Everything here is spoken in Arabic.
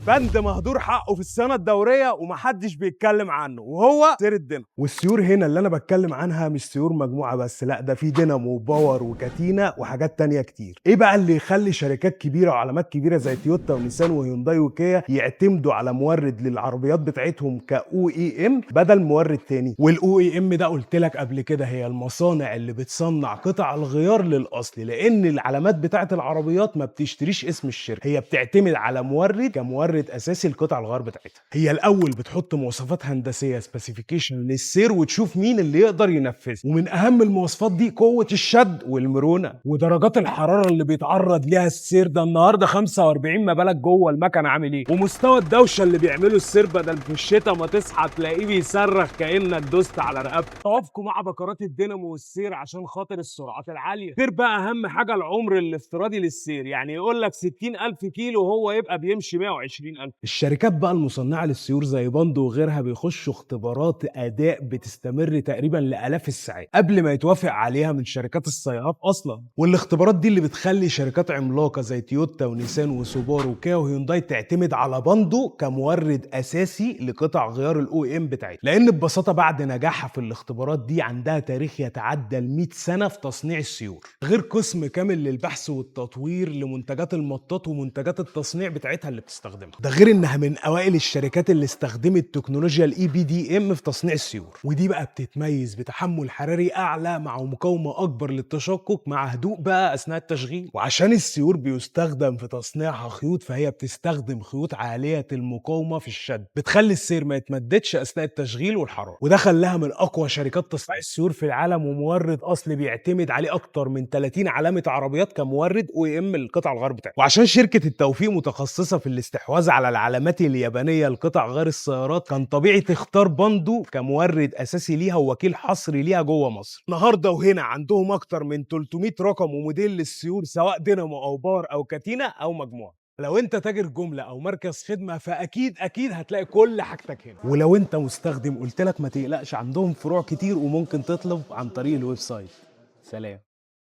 بند مهدور حقه في السنه الدوريه ومحدش بيتكلم عنه، وهو سير الدينامو. والسيور هنا اللي انا بتكلم عنها مش سيور مجموعه بس، لا ده في دينامو وباور وكاتينا وحاجات تانية كتير. ايه بقى اللي يخلي شركات كبيره وعلامات كبيره زي تويوتا ونيسان وهيونداي وكيا يعتمدوا على مورد للعربيات بتاعتهم كاو اي ام بدل مورد تاني؟ والاو اي ام ده قلت لك قبل كده هي المصانع اللي بتصنع قطع الغيار للاصل، لان العلامات بتاعت العربيات ما بتشتريش اسم الشركه، هي بتعتمد على مورد كمورد اساسي لقطع الغيار بتاعتها. هي الاول بتحط مواصفات هندسيه سبيسيفيكيشن للسير وتشوف مين اللي يقدر ينفذها، ومن اهم المواصفات دي قوه الشد والمرونه ودرجات الحراره اللي بيتعرض ليها السير ده النهارده 45، ما بالك جوه المكنه عامل ايه، ومستوى الدوشه اللي بيعمله السير بدل في الشتاء ما تصحى تلاقيه بيصرخ كانك دوست على رقبته. توافقوا مع بكرات الدينامو والسير عشان خاطر السرعات العاليه. سير بقى اهم حاجه العمر الافتراضي للسير، يعني يقول لك 60,000 كيلو وهو يبقى بيمشي 120,000. الشركات بقى المصنعه للسيور زي باندو وغيرها بيخشوا اختبارات اداء بتستمر تقريبا لالاف الساعات قبل ما يتوافق عليها من شركات السيارات اصلا. والاختبارات دي اللي بتخلي شركات عملاقه زي تويوتا ونيسان وسوبارو وكيا وهيونداي تعتمد على باندو كمورد اساسي لقطع غيار الاو ام بتاعتها، لان ببساطه بعد نجاحها في الاختبارات دي عندها تاريخ يتعدى ال 100 سنه في تصنيع السيور، غير قسم كامل للبحث والتطوير لمنتجات المطاط ومنتجات التصنيع بتاعتها اللي بتستخدمها. ده غير انها من اوائل الشركات اللي استخدمت تكنولوجيا الاي بي دي ام في تصنيع السيور، ودي بقى بتتميز بتحمل حراري اعلى مع مقاومه اكبر للتشقق مع هدوء بقى اثناء التشغيل. وعشان السيور بيستخدم في تصنيعها خيوط فهي بتستخدم خيوط عاليه المقاومه في الشد، بتخلي السير ما يتمددش اثناء التشغيل والحراره، وده خلاها من اقوى شركات تصنيع السيور في العالم ومورد اصلي بيعتمد عليه اكتر من 30 علامه عربيات كمورد او ام القطع الغيار بتاعته. وعشان شركه التوفيق متخصصه في الاستحواذ على العلامات اليابانيه لقطع غيار السيارات، كان طبيعي تختار باندو كمورد اساسي ليها ووكيل حصري ليها جوه مصر. النهارده وهنا عندهم اكتر من 300 رقم وموديل للسيور سواء دينامو او باور او كاتينا او مجموعه. لو انت تاجر جمله او مركز خدمه فاكيد هتلاقي كل حاجتك هنا. ولو انت مستخدم قلت لك ما تقلقش، عندهم فروع كتير وممكن تطلب عن طريق الويب سايت. سلام.